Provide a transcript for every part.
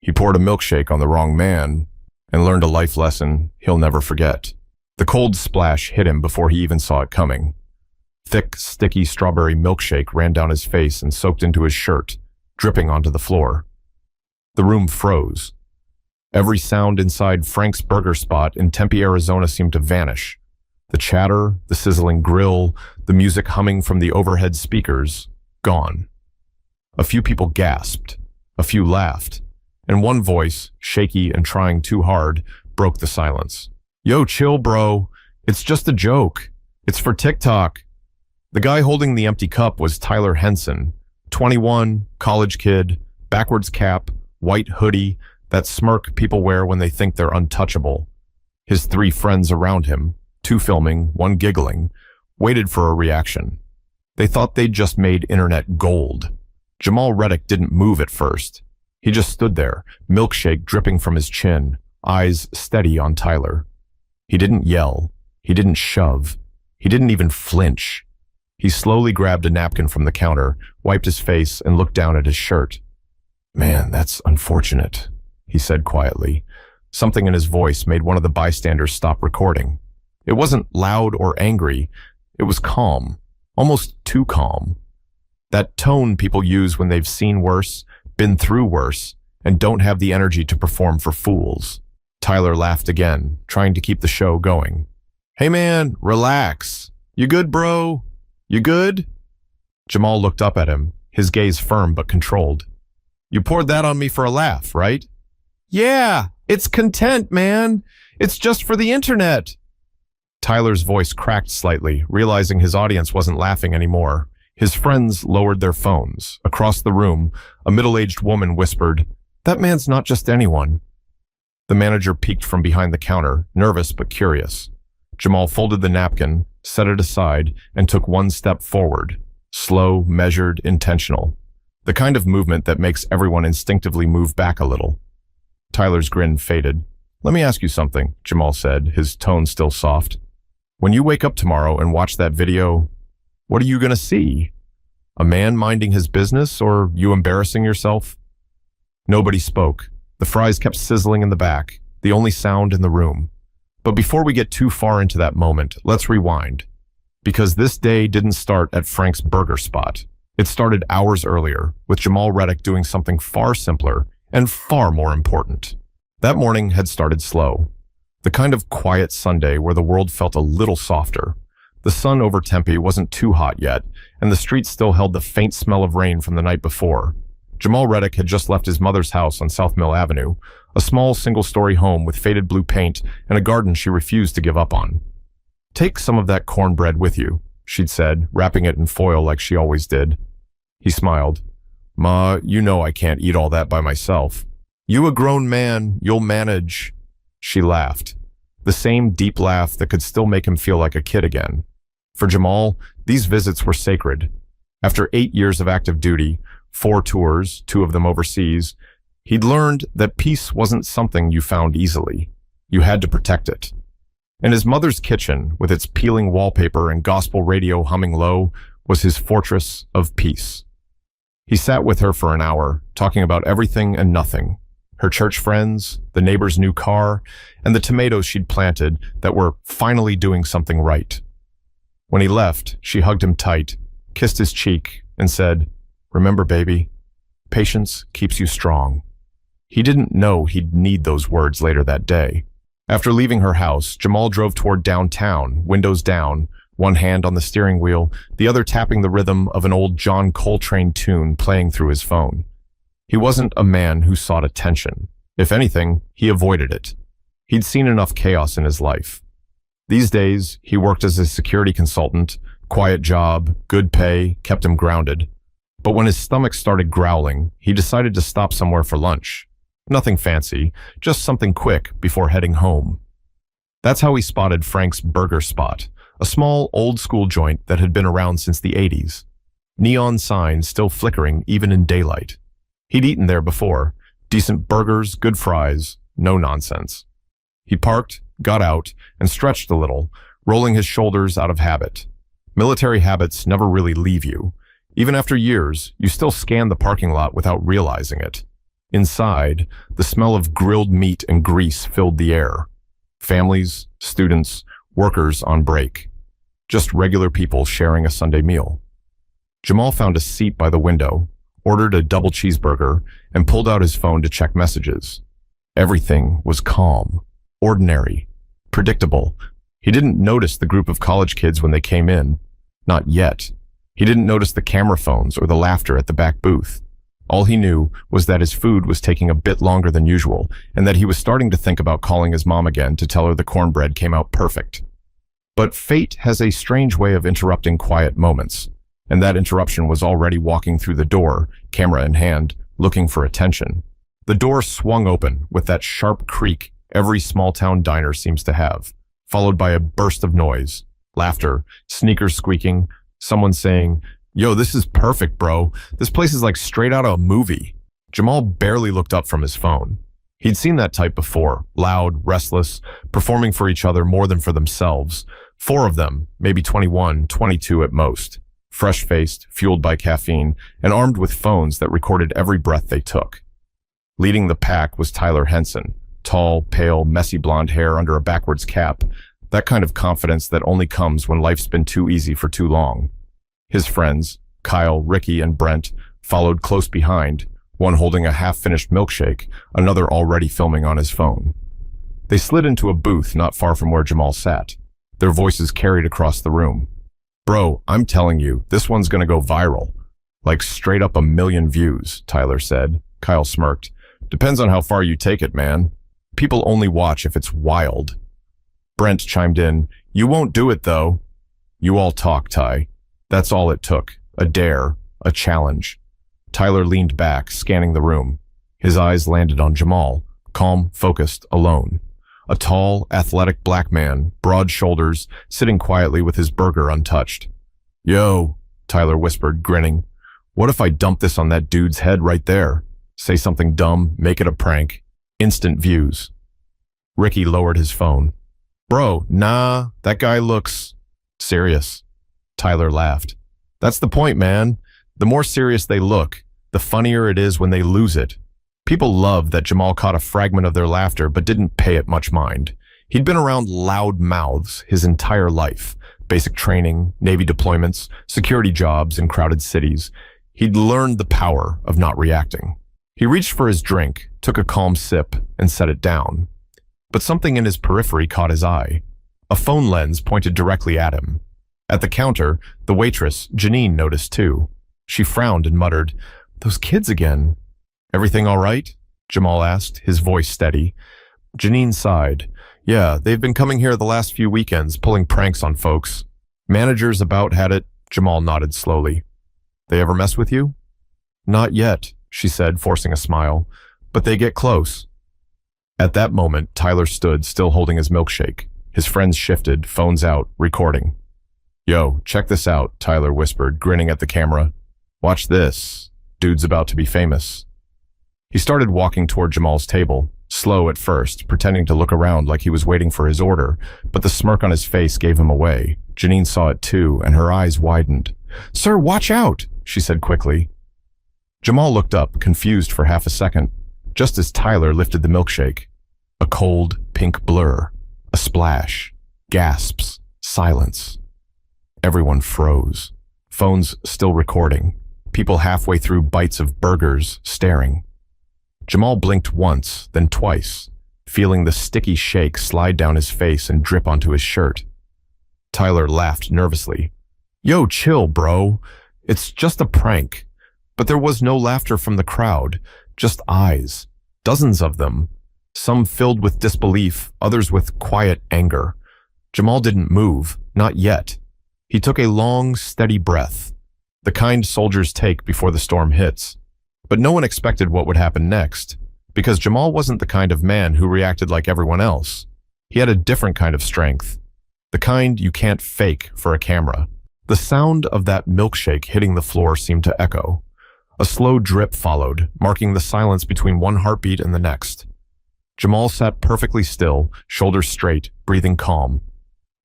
He poured a milkshake on the wrong man and learned a life lesson he'll never forget. The cold splash hit him before he even saw it coming. Thick, sticky strawberry milkshake ran down his face and soaked into his shirt, dripping onto the floor. The room froze. Every sound inside Frank's Burger Spot in Tempe, Arizona seemed to vanish. The chatter, the sizzling grill, the music humming from the overhead speakers, gone. A few people gasped, a few laughed, and one voice, shaky and trying too hard, broke the silence. "Yo, chill, bro. It's just a joke. It's for TikTok." The guy holding the empty cup was Tyler Henson, 21, college kid, backwards cap, white hoodie, that smirk people wear when they think they're untouchable. His three friends around him, two filming, one giggling, waited for a reaction. They thought they'd just made internet gold. Jamal Reddick didn't move at first. He just stood there, milkshake dripping from his chin, eyes steady on Tyler. He didn't yell. He didn't shove. He didn't even flinch. He slowly grabbed a napkin from the counter, wiped his face, and looked down at his shirt. "Man, that's unfortunate," he said quietly. Something in his voice made one of the bystanders stop recording. It wasn't loud or angry. It was calm, almost too calm. That tone people use when they've seen worse, been through worse, and don't have the energy to perform for fools. Tyler laughed again, trying to keep the show going. "Hey man, relax. You good, bro? You good?" Jamal looked up at him, his gaze firm but controlled. "You poured that on me for a laugh, right?" "Yeah, it's content, man. It's just for the internet." Tyler's voice cracked slightly, realizing his audience wasn't laughing anymore. His friends lowered their phones. Across the room, a middle-aged woman whispered, "That man's not just anyone." The manager peeked from behind the counter, nervous but curious. Jamal folded the napkin, set it aside, and took one step forward. Slow, measured, intentional. The kind of movement that makes everyone instinctively move back a little. Tyler's grin faded. "Let me ask you something," Jamal said, his tone still soft. "When you wake up tomorrow and watch that video, what are you going to see? A man minding his business or you embarrassing yourself?" Nobody spoke. The fries kept sizzling in the back, the only sound in the room. But before we get too far into that moment, let's rewind. Because this day didn't start at Frank's Burger Spot. It started hours earlier, with Jamal Reddick doing something far simpler and far more important. That morning had started slow. The kind of quiet Sunday where the world felt a little softer. The sun over Tempe wasn't too hot yet, and the streets still held the faint smell of rain from the night before. Jamal Reddick had just left his mother's house on South Mill Avenue, a small single-story home with faded blue paint and a garden she refused to give up on. "Take some of that cornbread with you," she'd said, wrapping it in foil like she always did. He smiled. "Ma, you know I can't eat all that by myself." "You a grown man, you'll manage." She laughed. The same deep laugh that could still make him feel like a kid again. For Jamal, these visits were sacred. After 8 years of active duty, 4 tours, 2 of them overseas, he'd learned that peace wasn't something you found easily. You had to protect it. And his mother's kitchen, with its peeling wallpaper and gospel radio humming low, was his fortress of peace. He sat with her for an hour, talking about everything and nothing. Her church friends, the neighbor's new car, and the tomatoes she'd planted that were finally doing something right. When he left, she hugged him tight, kissed his cheek, and said, "Remember, baby, patience keeps you strong." He didn't know he'd need those words later that day. After leaving her house, Jamal drove toward downtown, windows down, one hand on the steering wheel, the other tapping the rhythm of an old John Coltrane tune playing through his phone. He wasn't a man who sought attention. If anything, he avoided it. He'd seen enough chaos in his life. These days, he worked as a security consultant, quiet job, good pay, kept him grounded. But when his stomach started growling, he decided to stop somewhere for lunch. Nothing fancy, just something quick before heading home. That's how he spotted Frank's Burger Spot, a small, old-school joint that had been around since the 80s. Neon signs still flickering even in daylight. He'd eaten there before. Decent burgers, good fries, no nonsense. He parked, got out, and stretched a little, rolling his shoulders out of habit. Military habits never really leave you. Even after years, you still scan the parking lot without realizing it. Inside, the smell of grilled meat and grease filled the air. Families, students, workers on break. Just regular people sharing a Sunday meal. Jamal found a seat by the window, ordered a double cheeseburger, and pulled out his phone to check messages. Everything was calm, ordinary, predictable. He didn't notice the group of college kids when they came in. Not yet. He didn't notice the camera phones or the laughter at the back booth. All he knew was that his food was taking a bit longer than usual, and that he was starting to think about calling his mom again to tell her the cornbread came out perfect. But fate has a strange way of interrupting quiet moments, and that interruption was already walking through the door, camera in hand, looking for attention. The door swung open with that sharp creak every small-town diner seems to have, followed by a burst of noise, laughter, sneakers squeaking, someone saying, "Yo, this is perfect, bro. This place is like straight out of a movie." Jamal barely looked up from his phone. He'd seen that type before, loud, restless, performing for each other more than for themselves. 4 of them, maybe 21, 22 at most. Fresh-faced, fueled by caffeine, and armed with phones that recorded every breath they took. Leading the pack was Tyler Henson, tall, pale, messy blonde hair under a backwards cap, that kind of confidence that only comes when life's been too easy for too long. His friends, Kyle, Ricky, and Brent, followed close behind, one holding a half-finished milkshake, another already filming on his phone. They slid into a booth not far from where Jamal sat. Their voices carried across the room. "Bro, I'm telling you, this one's gonna go viral. Like straight up 1 million views," Tyler said. Kyle smirked. "Depends on how far you take it, man. People only watch if it's wild." Brent chimed in, "You won't do it, though." "You all talk, Ty." That's all it took. A dare, a challenge. Tyler leaned back, scanning the room. His eyes landed on Jamal, calm, focused, alone. A tall, athletic black man, broad shoulders, sitting quietly with his burger untouched. "Yo," Tyler whispered, grinning. "What if I dump this on that dude's head right there? Say something dumb, make it a prank. Instant views." Ricky lowered his phone. "Bro, nah, that guy looks serious." Tyler laughed. "That's the point, man. The more serious they look, the funnier it is when they lose it." People loved that Jamal caught a fragment of their laughter but didn't pay it much mind. He'd been around loud mouths his entire life. Basic training, Navy deployments, security jobs in crowded cities. He'd learned the power of not reacting. He reached for his drink, took a calm sip, and set it down. But something in his periphery caught his eye. A phone lens pointed directly at him. At the counter, the waitress, Janine, noticed too. She frowned and muttered, "Those kids again." "Everything all right?" Jamal asked, his voice steady. Janine sighed. "Yeah, they've been coming here the last few weekends, pulling pranks on folks. Managers about had it." Jamal nodded slowly. "They ever mess with you?" "Not yet," she said, forcing a smile. "But they get close." At that moment, Tyler stood, still holding his milkshake. His friends shifted, phones out, recording. "Yo, check this out," Tyler whispered, grinning at the camera. "Watch this. Dude's about to be famous." He started walking toward Jamal's table, slow at first, pretending to look around like he was waiting for his order, but the smirk on his face gave him away. Janine saw it too, and her eyes widened. "Sir, watch out," she said quickly. Jamal looked up, confused for half a second, just as Tyler lifted the milkshake. A cold, pink blur. A splash. Gasps. Silence. Everyone froze. Phones still recording. People halfway through bites of burgers, staring. Jamal blinked once, then twice, feeling the sticky shake slide down his face and drip onto his shirt. Tyler laughed nervously. "Yo, chill, bro. It's just a prank." But there was no laughter from the crowd, just eyes. Dozens of them. Some filled with disbelief, others with quiet anger. Jamal didn't move, not yet. He took a long, steady breath, the kind soldiers take before the storm hits. But no one expected what would happen next, because Jamal wasn't the kind of man who reacted like everyone else. He had a different kind of strength, the kind you can't fake for a camera. The sound of that milkshake hitting the floor seemed to echo. A slow drip followed, marking the silence between one heartbeat and the next. Jamal sat perfectly still, shoulders straight, breathing calm.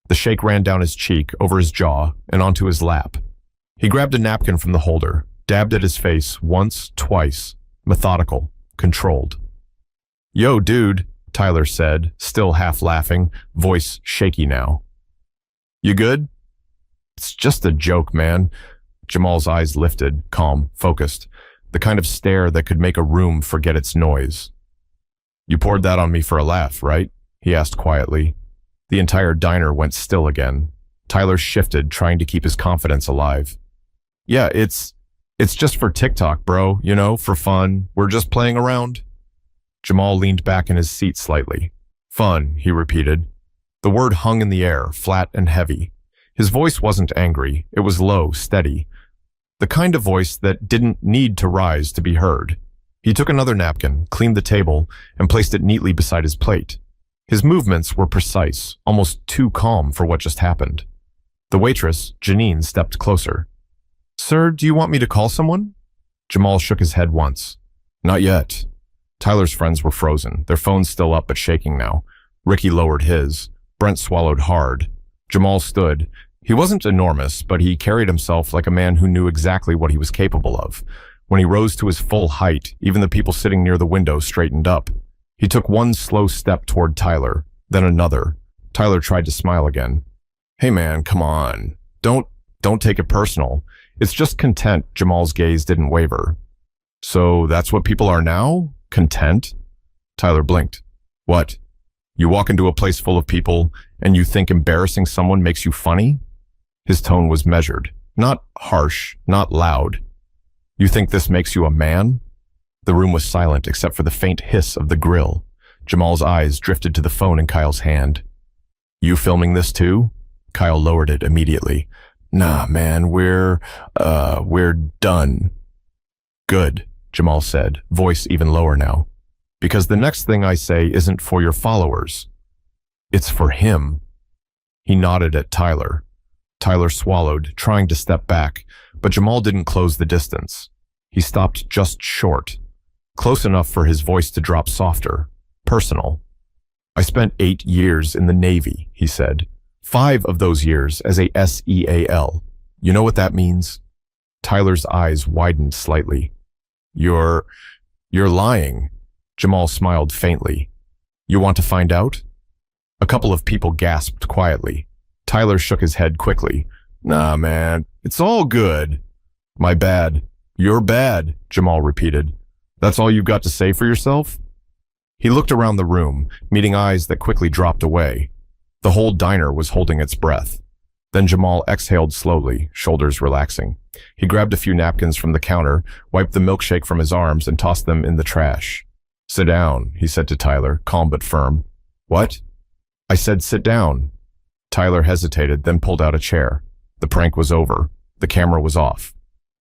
The shake ran down his cheek, over his jaw, and onto his lap. He grabbed a napkin from the holder, dabbed at his face once, twice, methodical, controlled. Yo, dude, Tyler said, still half laughing, voice shaky now. You good? It's just a joke, man. Jamal's eyes lifted, calm, focused, the kind of stare that could make a room forget its noise. You poured that on me for a laugh, right? He asked quietly. The entire diner went still again. Tyler shifted, trying to keep his confidence alive. Yeah, it's just for TikTok, bro, for fun. We're just playing around. Jamal leaned back in his seat slightly. Fun, he repeated. The word hung in the air, flat and heavy. His voice wasn't angry. It was low, steady. The kind of voice that didn't need to rise to be heard. He took another napkin, cleaned the table, and placed it neatly beside his plate. His movements were precise, almost too calm for what just happened. The waitress, Janine, stepped closer. Sir, do you want me to call someone? Jamal shook his head once. Not yet. Tyler's friends were frozen, their phones still up but shaking now. Ricky lowered his. Brent swallowed hard. Jamal stood. He wasn't enormous, but he carried himself like a man who knew exactly what he was capable of. When he rose to his full height, even the people sitting near the window straightened up. He took one slow step toward Tyler, then another. Tyler tried to smile again. Hey man, come on. Don't take it personal. It's just content. Jamal's gaze didn't waver. So that's what people are now? Content? Tyler blinked. What? You walk into a place full of people and you think embarrassing someone makes you funny? His tone was measured, not harsh, not loud. You think this makes you a man? The room was silent except for the faint hiss of the grill. Jamal's eyes drifted to the phone in Kyle's hand. You filming this too? Kyle lowered it immediately. Nah, man, we're done. Good, Jamal said, voice even lower now. Because the next thing I say isn't for your followers. It's for him. He nodded at Tyler. Tyler swallowed, trying to step back, but Jamal didn't close the distance. He stopped just short, close enough for his voice to drop softer, personal. I spent 8 years in the Navy, he said. 5 of those years as a SEAL. You know what that means? Tyler's eyes widened slightly. You're lying. Jamal smiled faintly. You want to find out? A couple of people gasped quietly. Tyler shook his head quickly. Nah, man, it's all good. My bad. You're bad, Jamal repeated. That's all you've got to say for yourself? He looked around the room, meeting eyes that quickly dropped away. The whole diner was holding its breath. Then Jamal exhaled slowly, shoulders relaxing. He grabbed a few napkins from the counter, wiped the milkshake from his arms, and tossed them in the trash. Sit down, he said to Tyler, calm but firm. What? I said sit down. Tyler hesitated, then pulled out a chair. The prank was over. The camera was off.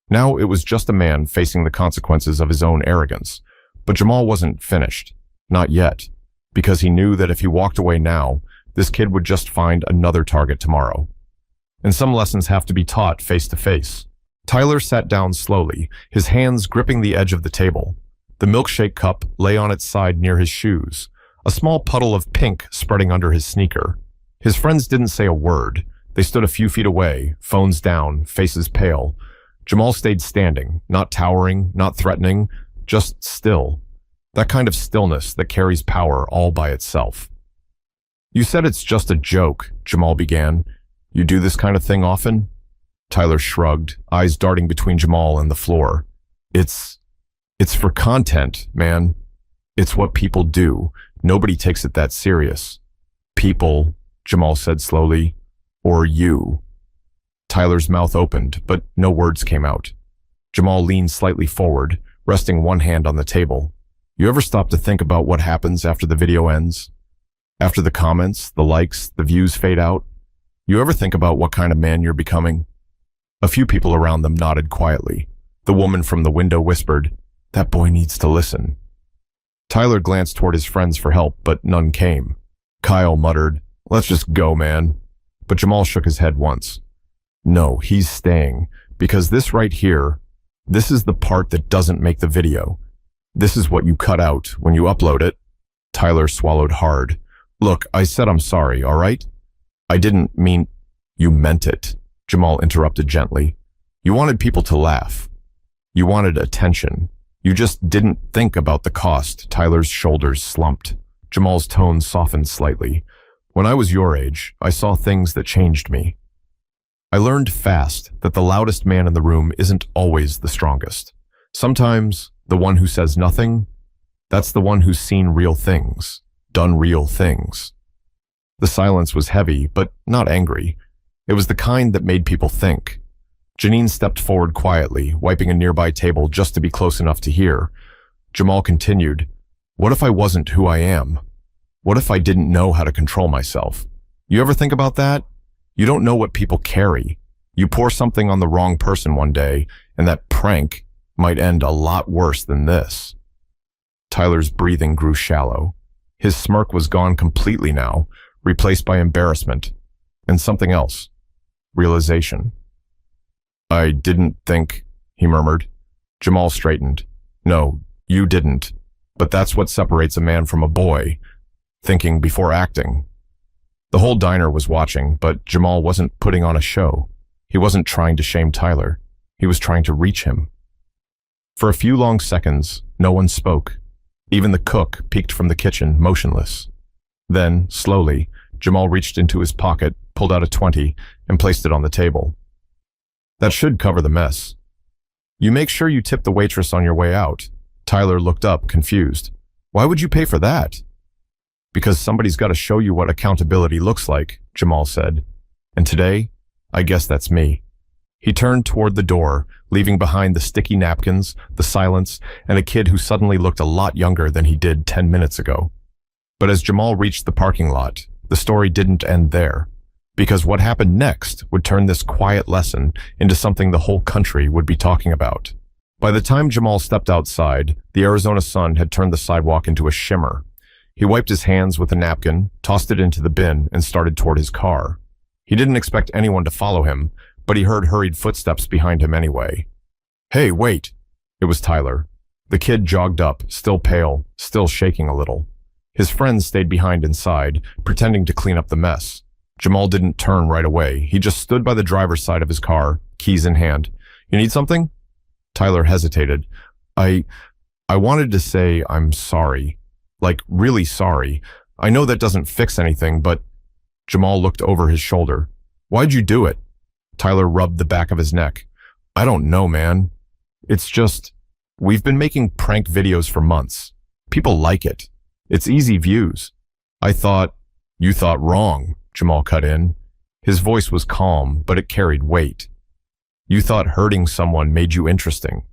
Now it was just a man facing the consequences of his own arrogance. But Jamal wasn't finished. Not yet. Because he knew that if he walked away now, this kid would just find another target tomorrow. And some lessons have to be taught face to face. Tyler sat down slowly, his hands gripping the edge of the table. The milkshake cup lay on its side near his shoes, a small puddle of pink spreading under his sneaker. His friends didn't say a word. They stood a few feet away, phones down, faces pale. Jamal stayed standing, not towering, not threatening, just still. That kind of stillness that carries power all by itself. You said it's just a joke, Jamal began. You do this kind of thing often? Tyler shrugged, eyes darting between Jamal and the floor. It's for content, man. It's what people do. Nobody takes it that serious. People, Jamal said slowly, or you. Tyler's mouth opened, but no words came out. Jamal leaned slightly forward, resting one hand on the table. You ever stop to think about what happens after the video ends? After the comments, the likes, the views fade out? You ever think about what kind of man you're becoming? A few people around them nodded quietly. The woman from the window whispered, "That boy needs to listen." Tyler glanced toward his friends for help, but none came. Kyle muttered, "Let's just go, man." But Jamal shook his head once. No, he's staying, because this right here, this is the part that doesn't make the video. This is what you cut out when you upload it. Tyler swallowed hard. Look, I said I'm sorry, all right? I didn't mean... You meant it, Jamal interrupted gently. You wanted people to laugh. You wanted attention. You just didn't think about the cost. Tyler's shoulders slumped. Jamal's tone softened slightly. When I was your age, I saw things that changed me. I learned fast that the loudest man in the room isn't always the strongest. Sometimes the one who says nothing, that's the one who's seen real things, done real things. The silence was heavy, but not angry. It was the kind that made people think. Janine stepped forward quietly, wiping a nearby table just to be close enough to hear. Jamal continued, "What if I wasn't who I am? What if I didn't know how to control myself? You ever think about that? You don't know what people carry. You pour something on the wrong person one day, and that prank might end a lot worse than this." Tyler's breathing grew shallow. His smirk was gone completely now, replaced by embarrassment and something else. Realization. "I didn't think," he murmured. Jamal straightened. "No, you didn't. But that's what separates a man from a boy. Thinking before acting." The whole diner was watching, but Jamal wasn't putting on a show. He wasn't trying to shame Tyler. He was trying to reach him. For a few long seconds, no one spoke. Even the cook peeked from the kitchen, motionless. Then, slowly, Jamal reached into his pocket, pulled out a 20, and placed it on the table. "That should cover the mess. You make sure you tip the waitress on your way out." Tyler looked up, confused. "Why would you pay for that?" "Because somebody's got to show you what accountability looks like," Jamal said. "And today, I guess that's me." He turned toward the door, leaving behind the sticky napkins, the silence, and a kid who suddenly looked a lot younger than he did 10 minutes ago. But as Jamal reached the parking lot, the story didn't end there. Because what happened next would turn this quiet lesson into something the whole country would be talking about. By the time Jamal stepped outside, the Arizona sun had turned the sidewalk into a shimmer. He wiped his hands with a napkin, tossed it into the bin, and started toward his car. He didn't expect anyone to follow him, but he heard hurried footsteps behind him anyway. "Hey, wait!" It was Tyler. The kid jogged up, still pale, still shaking a little. His friends stayed behind inside, pretending to clean up the mess. Jamal didn't turn right away. He just stood by the driver's side of his car, keys in hand. "You need something?" Tyler hesitated. I wanted to say I'm sorry. Like, really sorry. I know that doesn't fix anything, but..." Jamal looked over his shoulder. "Why'd you do it?" Tyler rubbed the back of his neck. "I don't know, man. It's just... We've been making prank videos for months. People like it. It's easy views. I thought..." "You thought wrong," Jamal cut in. His voice was calm, but it carried weight. "You thought hurting someone made you interesting.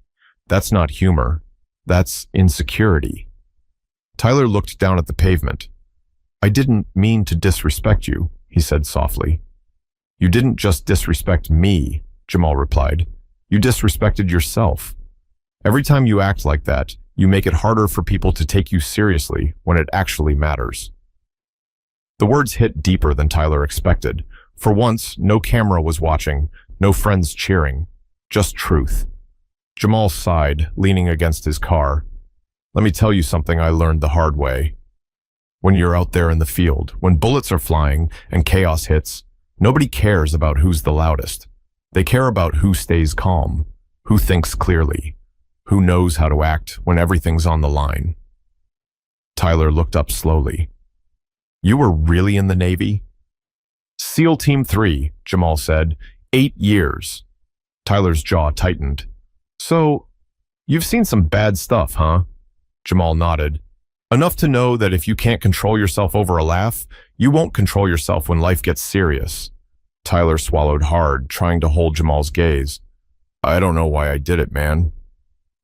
That's not humor. That's insecurity." Tyler looked down at the pavement. "I didn't mean to disrespect you," he said softly. "You didn't just disrespect me," Jamal replied. "You disrespected yourself. Every time you act like that, you make it harder for people to take you seriously when it actually matters." The words hit deeper than Tyler expected. For once, no camera was watching, no friends cheering, just truth. Jamal sighed, leaning against his car. "Let me tell you something I learned the hard way. When you're out there in the field, when bullets are flying and chaos hits, nobody cares about who's the loudest. They care about who stays calm, who thinks clearly, who knows how to act when everything's on the line." Tyler looked up slowly. "You were really in the Navy?" "SEAL Team 3, Jamal said. 8 years. Tyler's jaw tightened. "So, you've seen some bad stuff, huh?" Jamal nodded. "Enough to know that if you can't control yourself over a laugh, you won't control yourself when life gets serious." Tyler swallowed hard, trying to hold Jamal's gaze. "I don't know why I did it, man.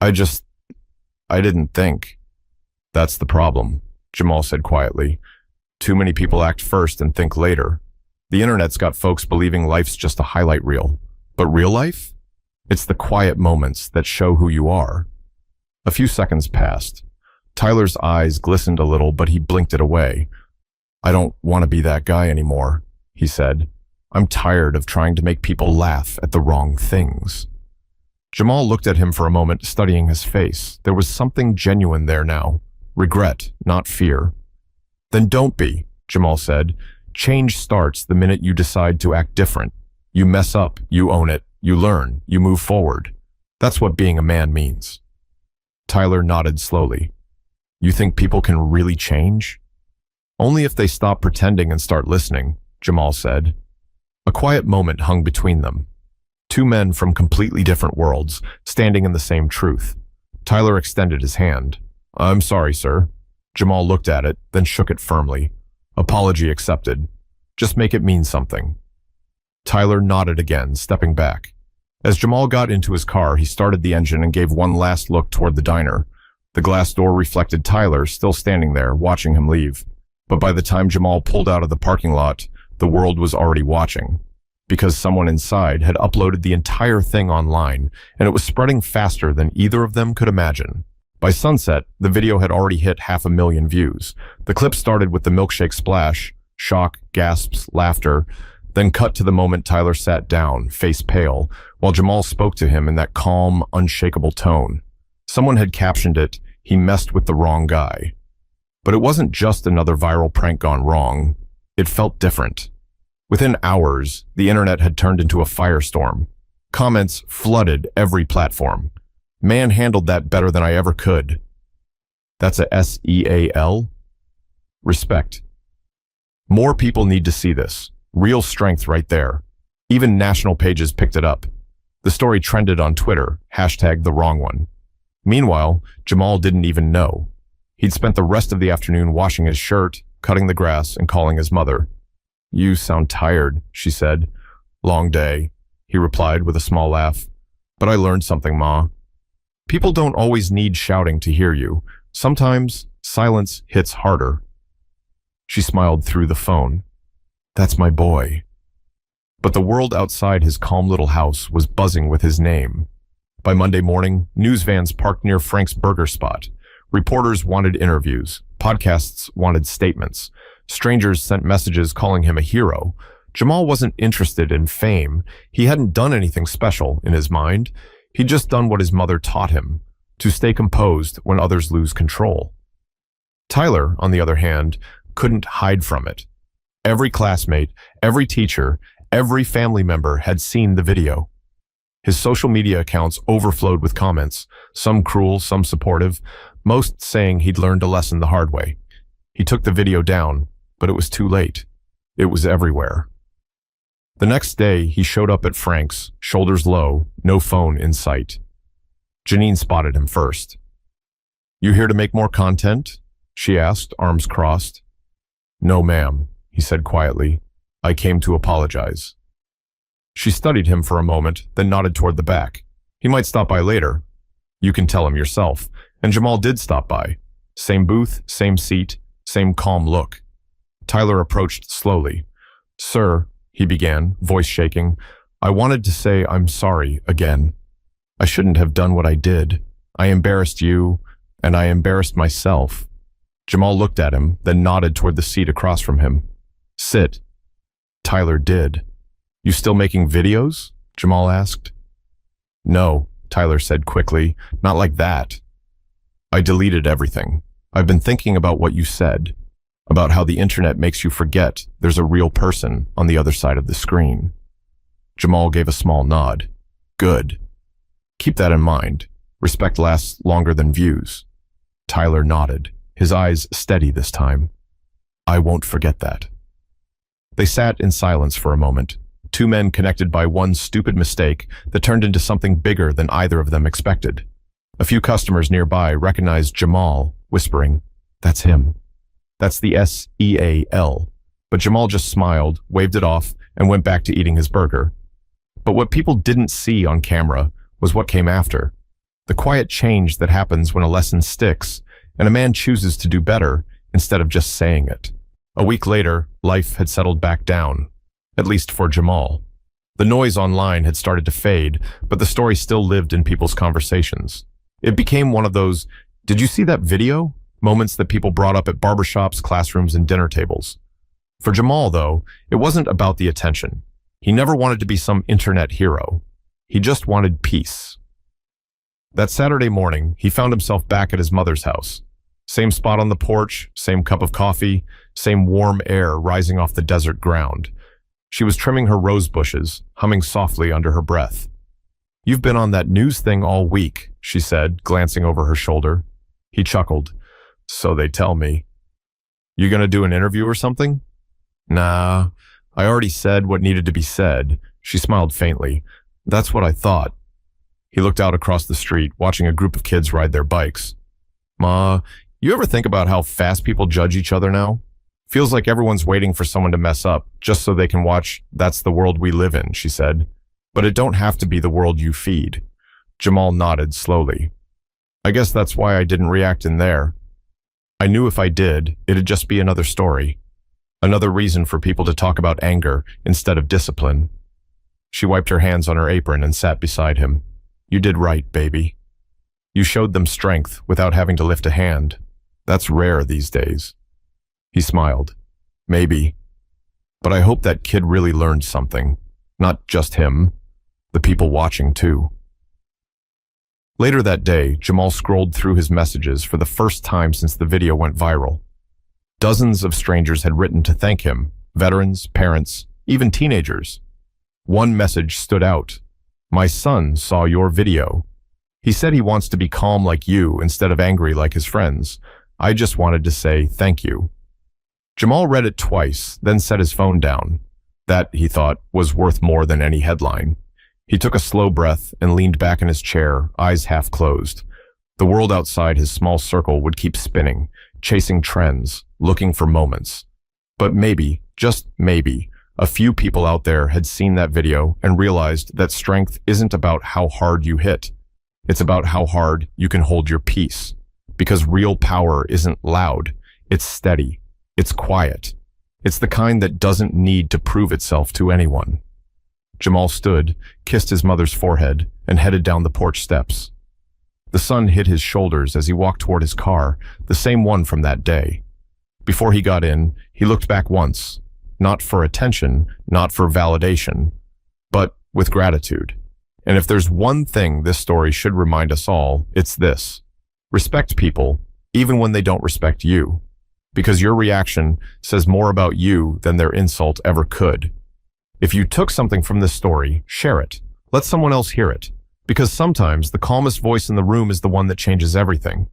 I didn't think." "That's the problem," Jamal said quietly. "Too many people act first and think later. The internet's got folks believing life's just a highlight reel. But real life? It's the quiet moments that show who you are." A few seconds passed. Tyler's eyes glistened a little, but he blinked it away. "I don't want to be that guy anymore," he said. "I'm tired of trying to make people laugh at the wrong things." Jamal looked at him for a moment, studying his face. There was something genuine there now. Regret, not fear. "Then don't be," Jamal said. "Change starts the minute you decide to act different. You mess up, you own it, you learn, you move forward. That's what being a man means." Tyler nodded slowly. You think people can really change? Only if they stop pretending and start listening, Jamal said. A quiet moment hung between them. Two men from completely different worlds, standing in the same truth. Tyler extended his hand. I'm sorry, sir. Jamal looked at it, then shook it firmly. Apology accepted. Just make it mean something. Tyler nodded again, stepping back. As Jamal got into his car, he started the engine and gave one last look toward the diner. The glass door reflected Tyler, still standing there, watching him leave. But by the time Jamal pulled out of the parking lot, the world was already watching. Because someone inside had uploaded the entire thing online, and it was spreading faster than either of them could imagine. By sunset, the video had already hit 500,000 views. The clip started with the milkshake splash, shock, gasps, laughter, then cut to the moment Tyler sat down, face pale, while Jamal spoke to him in that calm, unshakable tone. Someone had captioned it, "He messed with the wrong guy." But it wasn't just another viral prank gone wrong. It felt different. Within hours, the internet had turned into a firestorm. Comments flooded every platform. Man handled that better than I ever could. That's a SEAL? Respect. More people need to see this. Real strength right there. Even national pages picked it up. The story trended on Twitter, #TheWrongOne. Meanwhile, Jamal didn't even know. He'd spent the rest of the afternoon washing his shirt, cutting the grass, and calling his mother. You sound tired, she said. Long day, he replied with a small laugh. But I learned something, Ma. People don't always need shouting to hear you. Sometimes silence hits harder. She smiled through the phone. That's my boy. But the world outside his calm little house was buzzing with his name. By Monday morning, news vans parked near Frank's burger spot. Reporters wanted interviews. Podcasts wanted statements. Strangers sent messages calling him a hero. Jamal wasn't interested in fame. He hadn't done anything special in his mind. He'd just done what his mother taught him, to stay composed when others lose control. Tyler, on the other hand, couldn't hide from it. Every classmate, every teacher, every family member had seen the video. His social media accounts overflowed with comments, some cruel, some supportive, most saying he'd learned a lesson the hard way. He took the video down, but it was too late. It was everywhere. The next day, he showed up at Frank's, shoulders low, no phone in sight. Janine spotted him first. You here to make more content? She asked, arms crossed. No, ma'am, he said quietly. I came to apologize. She studied him for a moment, then nodded toward the back. He might stop by later. You can tell him yourself. And Jamal did stop by. Same booth, same seat, same calm look. Tyler approached slowly. Sir, he began, voice shaking, I wanted to say I'm sorry again. I shouldn't have done what I did. I embarrassed you, and I embarrassed myself. Jamal looked at him, then nodded toward the seat across from him. Sit. Tyler did. You still making videos? Jamal asked. No, Tyler said quickly, not like that. I deleted everything. I've been thinking about what you said, about how the internet makes you forget there's a real person on the other side of the screen. Jamal gave a small nod. Good. Keep that in mind. Respect lasts longer than views. Tyler nodded, his eyes steady this time. I won't forget that. They sat in silence for a moment, two men connected by one stupid mistake that turned into something bigger than either of them expected. A few customers nearby recognized Jamal, whispering, That's him. That's the SEAL. But Jamal just smiled, waved it off, and went back to eating his burger. But what people didn't see on camera was what came after. The quiet change that happens when a lesson sticks and a man chooses to do better instead of just saying it. A week later, life had settled back down, at least for Jamal. The noise online had started to fade, but the story still lived in people's conversations. It became one of those, did you see that video? Moments that people brought up at barbershops, classrooms, and dinner tables. For Jamal, though, it wasn't about the attention. He never wanted to be some internet hero. He just wanted peace. That Saturday morning, he found himself back at his mother's house. Same spot on the porch, same cup of coffee, same warm air rising off the desert ground. She was trimming her rose bushes, humming softly under her breath. You've been on that news thing all week, she said, glancing over her shoulder. He chuckled. So they tell me. You gonna do an interview or something? Nah, I already said what needed to be said. She smiled faintly. That's what I thought. He looked out across the street, watching a group of kids ride their bikes. Ma, you ever think about how fast people judge each other now? Feels like everyone's waiting for someone to mess up, just so they can watch That's the World We Live In, she said. But it don't have to be the world you feed. Jamal nodded slowly. I guess that's why I didn't react in there. I knew if I did, it'd just be another story. Another reason for people to talk about anger instead of discipline. She wiped her hands on her apron and sat beside him. You did right, baby. You showed them strength without having to lift a hand. That's rare these days. He smiled. Maybe. But I hope that kid really learned something. Not just him. The people watching, too. Later that day, Jamal scrolled through his messages for the first time since the video went viral. Dozens of strangers had written to thank him, veterans, parents, even teenagers. One message stood out. My son saw your video. He said he wants to be calm like you instead of angry like his friends. I just wanted to say thank you. Jamal read it twice, then set his phone down. That, he thought, was worth more than any headline. He took a slow breath and leaned back in his chair, eyes half closed. The world outside his small circle would keep spinning, chasing trends, looking for moments. But maybe, just maybe, a few people out there had seen that video and realized that strength isn't about how hard you hit. It's about how hard you can hold your peace. Because real power isn't loud, it's steady, it's quiet. It's the kind that doesn't need to prove itself to anyone. Jamal stood, kissed his mother's forehead, and headed down the porch steps. The sun hit his shoulders as he walked toward his car, the same one from that day. Before he got in, he looked back once, not for attention, not for validation, but with gratitude. And if there's one thing this story should remind us all, it's this. Respect people, even when they don't respect you. Because your reaction says more about you than their insult ever could. If you took something from this story, share it. Let someone else hear it. Because sometimes the calmest voice in the room is the one that changes everything.